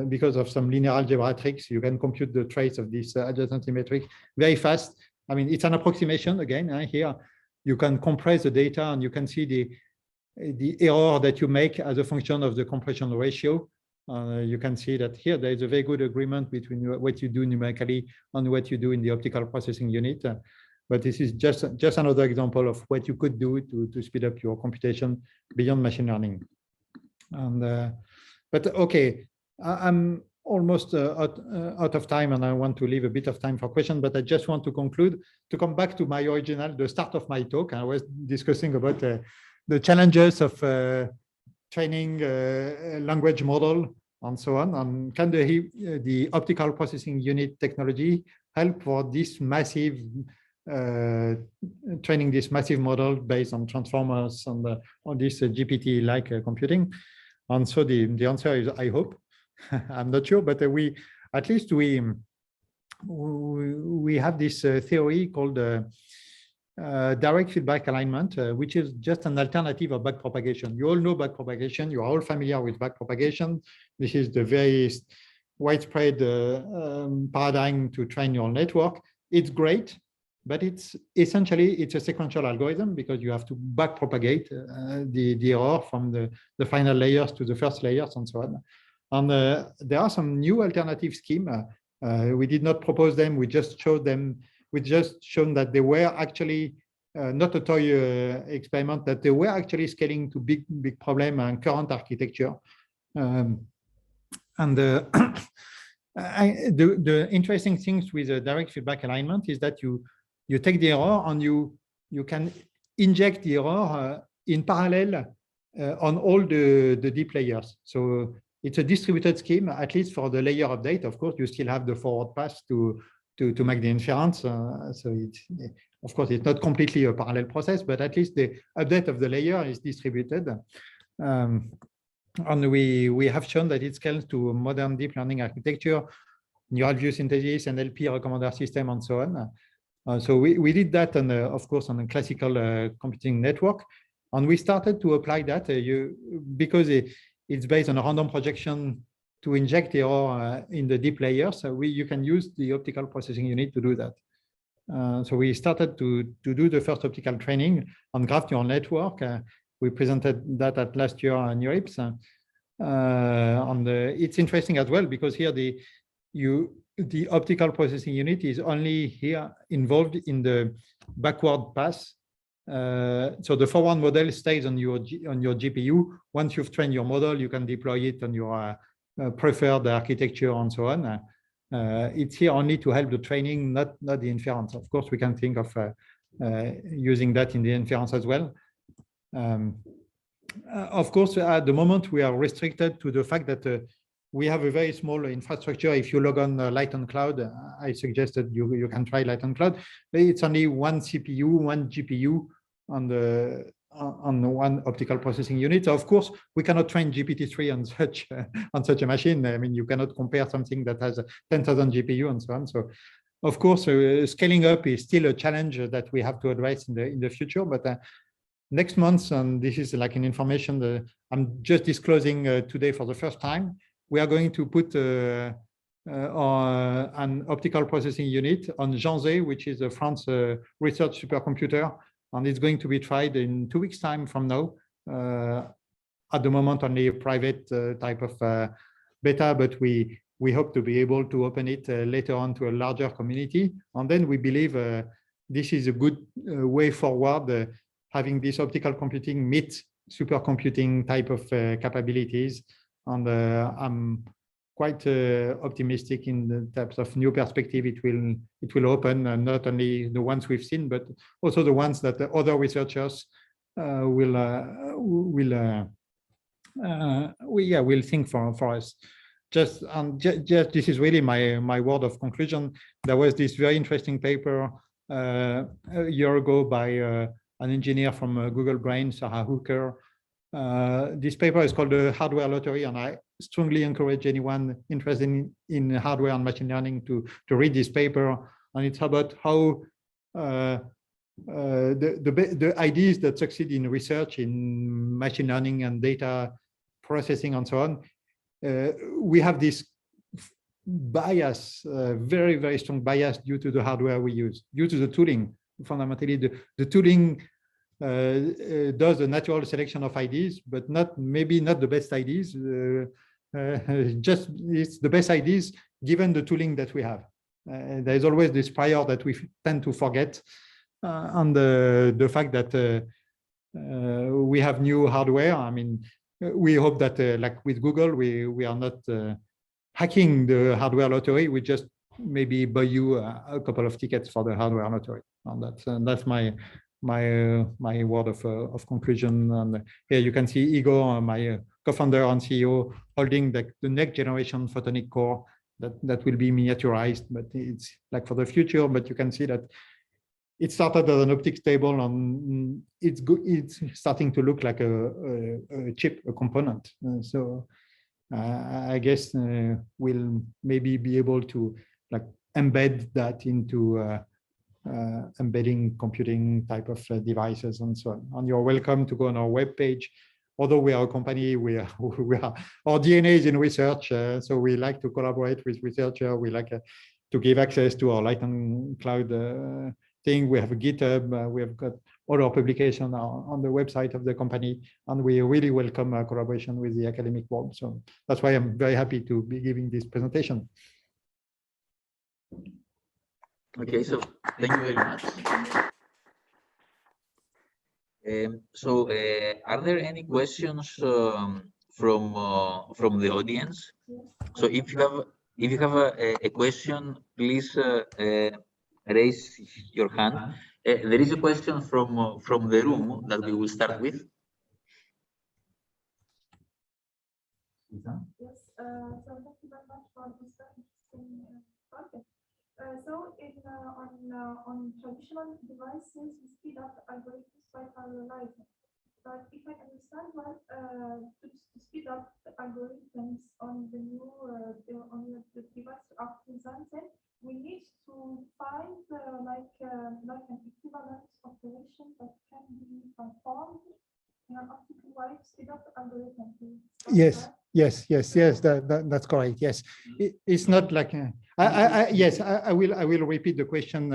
because of some linear algebra tricks. You can compute the trace of this adjacency matrix very fast. I mean, it's an approximation again. Here, you can compress the data, and you can see the error that you make as a function of the compression ratio. You can see that here there is a very good agreement between what you do numerically and what you do in the optical processing unit. But this is just another example of what you could do to speed up your computation beyond machine learning. And but okay, I'm almost out of time, and I want to leave a bit of time for questions. But I just want to conclude, to come back to my the start of my talk. I was discussing about the challenges of training language model and so on, and can the optical processing unit technology help for this massive training this massive model based on transformers and on this GPT-like computing? And so the answer is, I hope. I'm not sure, but we at least we have this theory called direct feedback alignment, which is just an alternative of backpropagation. You all know backpropagation. You are all familiar with backpropagation. This is the very widespread paradigm to train neural network. It's great, but it's essentially a sequential algorithm, because you have to backpropagate the error from the final layers to the first layers and so on. And there are some new alternative schemes. We did not propose them. We just showed them. We just shown that they were actually not a toy experiment, that they were actually scaling to big problem and current architecture. And the interesting things with direct feedback alignment is that you take the error and you can inject the error in parallel on all the deep layers. So it's a distributed scheme, at least for the layer update. Of course, you still have the forward pass to make the inference. So of course, it's not completely a parallel process, but at least the update of the layer is distributed. And we have shown that it scales to modern deep learning architecture, neural view synthesis, NLP recommender system, and so on. So we did that, on, of course, on a classical computing network. And we started to apply that because it's based on a random projection to inject error in the deep layers. So you can use the optical processing unit to do that. So we started to do the first optical training on graph neural network. We presented that at last year NeurIPS. And it's interesting as well, because here the optical processing unit is only here involved in the backward pass. So the forward model stays on your GPU. Once you've trained your model, you can deploy it on your preferred architecture and so on. It's here only to help the training, not the inference. Of course, we can think of using that in the inference as well. Of course, at the moment, we are restricted to the fact that we have a very small infrastructure. If you log on Light on Cloud, I suggested you can try Light on Cloud. It's only one CPU, one GPU on one optical processing unit. So of course, we cannot train GPT-3 on such a machine. I mean, you cannot compare something that has 10,000 GPU and so on. So of course, scaling up is still a challenge that we have to address in the future. But next month, and this is like an information that I'm just disclosing today for the first time, we are going to put an optical processing unit on Janzé, which is a France research supercomputer, and it's going to be tried in 2 weeks' time from now. At the moment, only a private type of beta, but we hope to be able to open it later on to a larger community. And then we believe this is a good way forward, having this optical computing meet supercomputing type of capabilities. And I'm quite optimistic in the types of new perspective it will open, not only the ones we've seen, but also the ones that the other researchers will think for us. Just this is really my word of conclusion. There was this very interesting paper a year ago by an engineer from Google Brain, Sarah Hooker. This paper is called the Hardware Lottery, and I strongly encourage anyone interested in hardware and machine learning to read this paper. And it's about how the ideas that succeed in research, in machine learning and data processing and so on, we have this bias, very, very strong bias due to the hardware we use, due to the tooling. Fundamentally, the tooling does a natural selection of ideas, but maybe not the best ideas. Just it's the best ideas given the tooling that we have. There is always this prior that we tend to forget, and the fact that we have new hardware. I mean, we hope that like with Google, we are not hacking the hardware lottery. We just maybe buy you a couple of tickets for the hardware lottery, and that's my word of conclusion. And here you can see Igor, my co-founder and CEO, holding the next generation photonic core that will be miniaturized, but it's like for the future. But you can see that it started as an optics table, and it's starting to look like a chip, a component. So I guess we'll maybe be able to like embed that into embedding computing type of devices and so on. And you're welcome to go on our webpage. Although we are a company, we are our DNA is in research, so we like to collaborate with researchers. We like to give access to our Light on Cloud thing. We have a GitHub. We have got all our publications on the website of the company, and we really welcome collaboration with the academic world. So that's why I'm very happy to be giving this presentation. Okay, so thank you very much. Are there any questions from the audience? So if you have a question, please raise your hand. There is a question from the room that we will start with. Yes, so thank you very much for this interesting project. So on traditional devices, we speed up algorithms by parallelizing. But if I understand right, to speed up the algorithms on the new on the device are presented, we need to find like an equivalent operation that can be performed in an optical way to speed up the algorithm. Yes. Yes, that's correct. Yes, it's not like I will repeat the question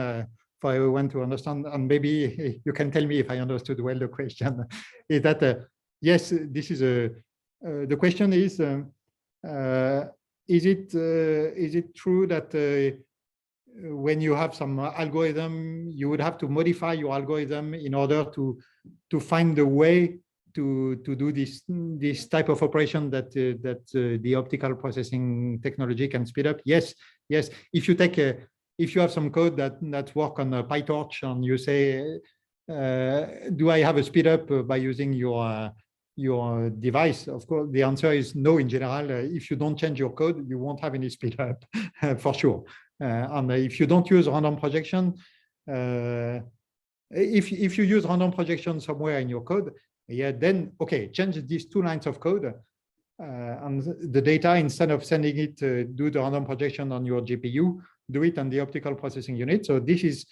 for everyone to understand, and maybe you can tell me if I understood well the question. Is that yes, this is the question is is it true that when you have some algorithm, you would have to modify your algorithm in order to find the way to do this type of operation that the optical processing technology can speed up? Yes. If you take if you have some code that work on PyTorch and you say, do I have a speed up by using your device? Of course, the answer is no. In general, if you don't change your code, you won't have any speed up for sure. And if you don't use random projection, if you use random projection somewhere in your code, yeah, then okay, change these 2 lines of code, and the data, instead of sending it do the random projection on your GPU, do it on the optical processing unit. So this is,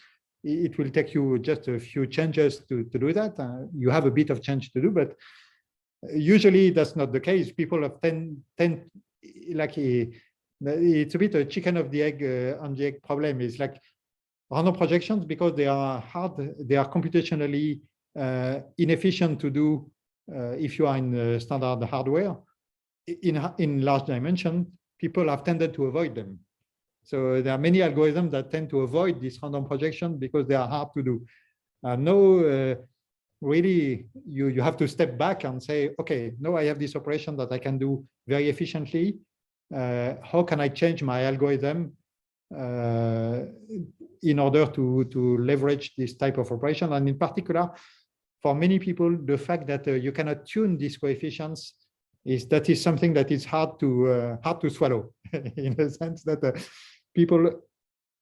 it will take you just a few changes to do that. You have a bit of change to do, but usually that's not the case. People have tend like it's a bit a chicken of the egg on the egg problem. Is like random projections, because they are hard, they are computationally inefficient to do if you are in standard hardware. In large dimension, people have tended to avoid them. So there are many algorithms that tend to avoid this random projection because they are hard to do. Really, you have to step back and say, okay, no, I have this operation that I can do very efficiently. How can I change my algorithm in order to leverage this type of operation? And in particular, for many people, the fact that you cannot tune these coefficients is something that is hard to swallow, in the sense that people,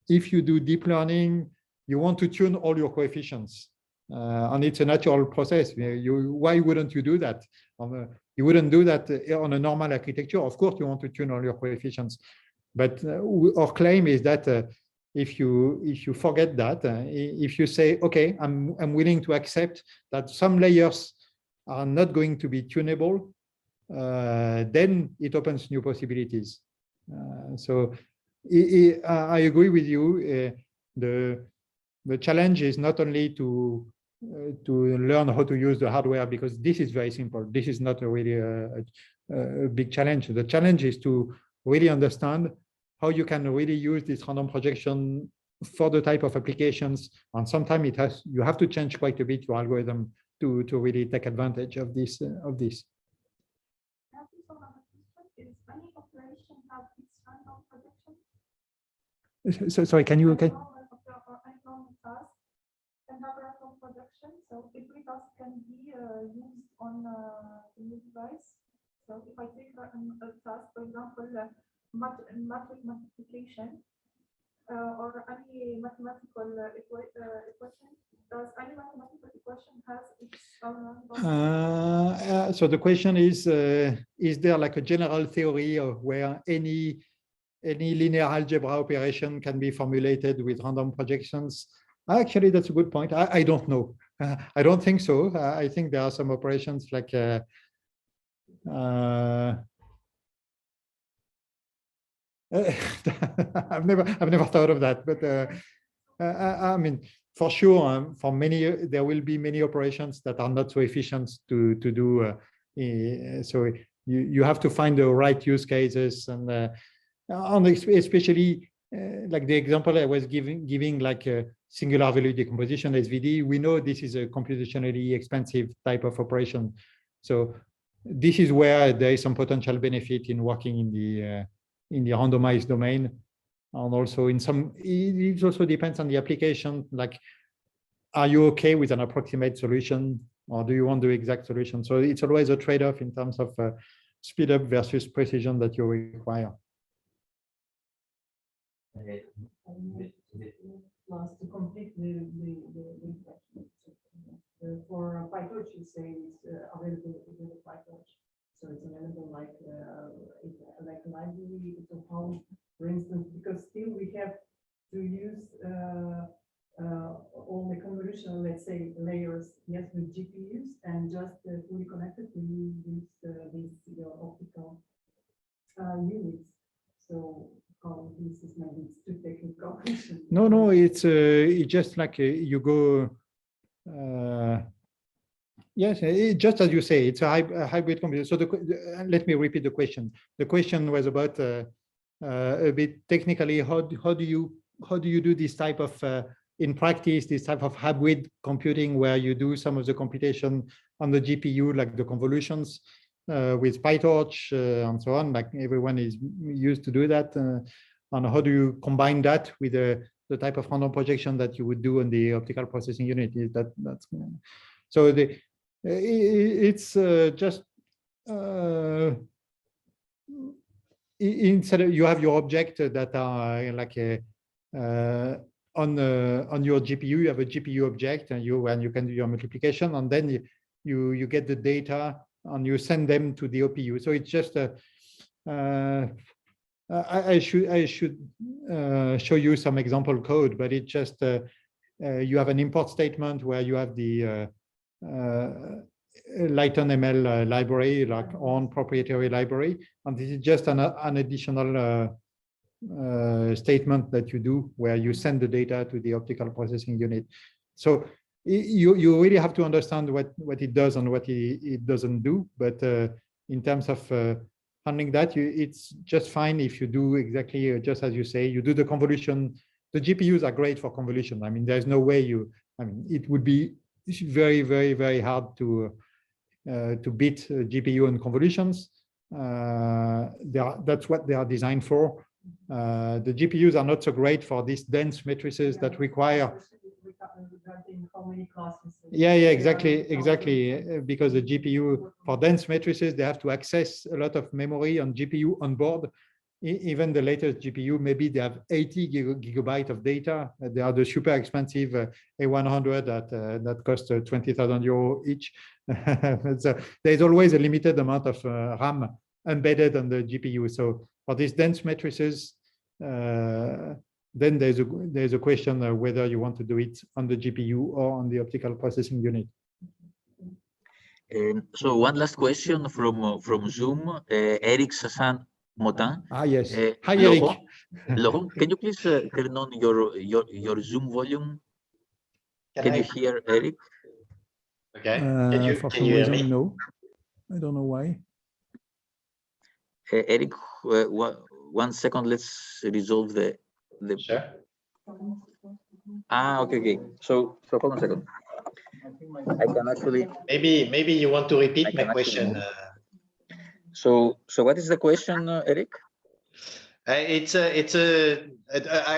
if you do deep learning, you want to tune all your coefficients, and it's a natural process. Why wouldn't you do that? You wouldn't do that on a normal architecture. Of course, you want to tune all your coefficients, but our claim is that if you forget that, if you say, okay, I'm willing to accept that some layers are not going to be tunable, then it opens new possibilities. So I agree with you. The challenge is not only to learn how to use the hardware, because this is very simple. This is not really a big challenge. The challenge is to really understand how you can really use this random projection for the type of applications. And sometimes you have to change quite a bit your algorithm to really take advantage of this. So, sorry, can you? Okay. So every task can be used on the new device. So if I take a task, for example, matrix multiplication or any mathematical equation, does any mathematical equation has its own? So the question is there like a general theory of where any linear algebra operation can be formulated with random projections? Actually, that's a good point. I don't know. I don't think so. I think there are some operations like I've never thought of that, but I mean, for sure, for many, there will be many operations that are not so efficient to do. So you have to find the right use cases, and especially like the example I was giving like singular value decomposition, SVD. We know this is a computationally expensive type of operation, so this is where there is some potential benefit in working in the randomized domain. And also in some, it also depends on the application. Like, are you okay with an approximate solution, or do you want the exact solution? So it's always a trade-off in terms of speed up versus precision that you require. Last, to complete the question. For PyTorch, you say it's available with PyTorch. So it's available like a library. So how, for instance, because still we have to use all the convolutional, let's say, layers, yes, with GPUs, and just fully connected to use these optical units. So this is maybe it's too technical. No, it's just like you go. Yes, just as you say, it's a hybrid computer. So let me repeat the question. The question was about a bit technically, how do you do this type of in practice, this type of hybrid computing where you do some of the computation on the GPU, like the convolutions with PyTorch and so on, like everyone is used to do that. And how do you combine that with the type of random projection that you would do on the optical processing unit? That's so it's just instead of, you have your object that are like on your GPU, you have a GPU object, and you can do your multiplication, and then you get the data and you send them to the OPU. So it's just I should show you some example code, but it just you have an import statement where you have the Lighton ML library, like own proprietary library, and this is just an additional statement that you do where you send the data to the optical processing unit. So you really have to understand what it does and what it doesn't do. But in terms of handling that, it's just fine if you do exactly just as you say. You do the convolution. The GPUs are great for convolution. I mean, there's no way it would be very, very, very hard to beat GPU and convolutions. That's what they are designed for. The GPUs are not so great for these dense matrices that require. Yeah, exactly. Because the GPU for dense matrices, they have to access a lot of memory on GPU on board. Even the latest GPU, maybe they have 80 gigabytes of data. They are the super expensive A100 that cost 20,000 €, each. So there's always a limited amount of RAM embedded on the GPU. So for these dense matrices, then there's a question of whether you want to do it on the GPU or on the optical processing unit. So one last question from Zoom, Eric Sassan Motin. Yes. Hi, Eric. Laurent, can you please turn on your Zoom volume? Can you hear Eric? Okay. For can some you hear reason, me? no. I don't know why. Eric, 1 second. Let's resolve the. Sure. Okay. So hold on a second. I can actually. Maybe you want to repeat my question. So what is the question, Eric? I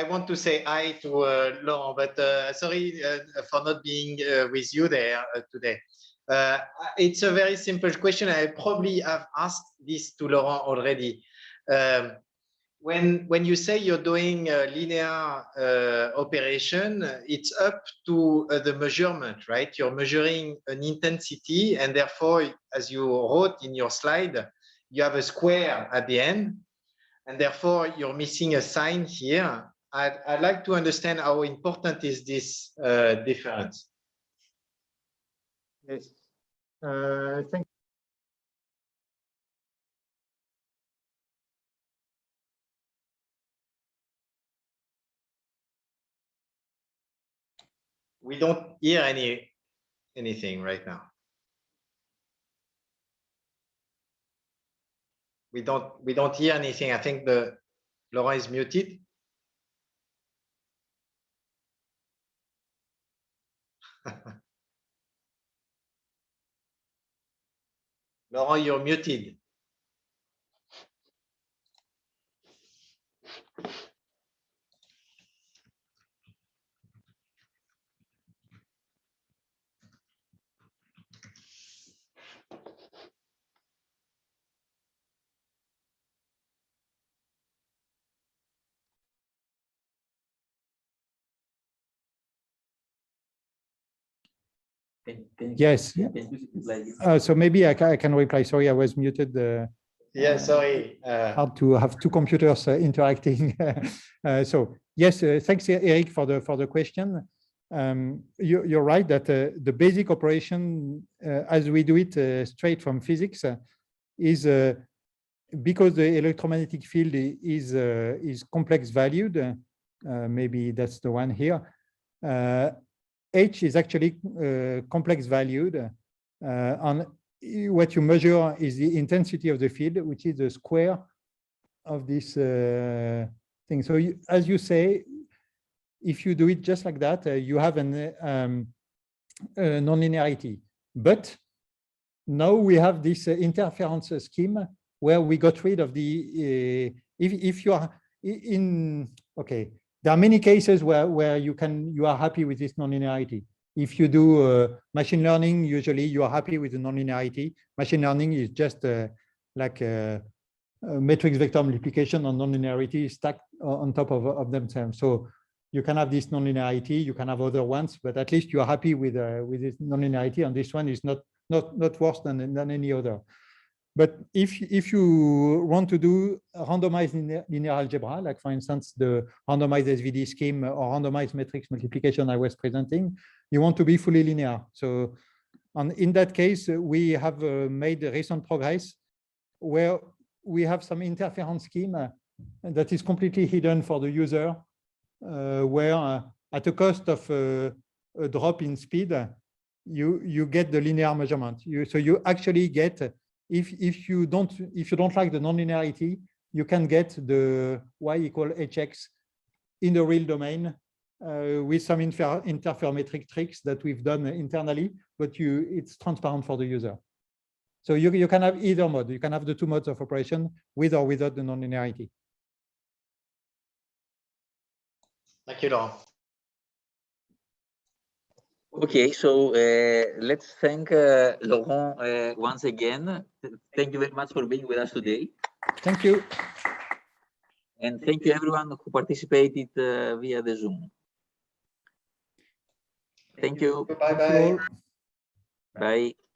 want to say hi to Laurent, but sorry for not being with you there today. It's a very simple question. I probably have asked this to Laurent already. When you say you're doing a linear operation, it's up to the measurement, right? You're measuring an intensity, and therefore, as you wrote in your slide, you have a square at the end, and therefore you're missing a sign here. I'd like to understand how important is this difference. Yes. I think. We don't hear anything right now. We don't hear anything. I think Laurent is muted. Laurent, you're muted. Yes. So maybe I can reply. Sorry, I was muted. Yeah, sorry. Hard to have two computers interacting. So yes, thanks, Eric, for the question. You're right that the basic operation, as we do it straight from physics, is because the electromagnetic field is complex valued. Maybe that's the one here. H is actually complex valued, and what you measure is the intensity of the field, which is the square this thing. So as you say, if you do it just like that, you have a non-linearity. But now we have this interference scheme where we got rid of the, if you are in, okay, there are many cases where you are happy with this non-linearity. If you do machine learning, usually you are happy with the non-linearity. Machine learning is just like a matrix vector multiplication on non-linearity stacked on top of themselves. So you can have this non-linearity, you can have other ones, but at least you are happy with this non-linearity, and this one is not worse than any other. But if you want to do a randomized linear algebra, like for instance, the randomized SVD scheme or randomized matrix multiplication I was presenting, you want to be fully linear. So in that case, we have made recent progress where we have some interference scheme that is completely hidden for the user, where at a cost of a drop in speed, you get the linear measurement. So you actually get, if you don't like the non-linearity, you can get the y equal hx in the real domain with some interferometric tricks that we've done internally, but it's transparent for the user. So you can have either mode. You can have the two modes of operation with or without the non-linearity. Thank you, Laurent. Okay, so let's thank Laurent once again. Thank you very much for being with us today. Thank you. And thank you everyone who participated via the Zoom. Thank you. Bye-bye. Bye.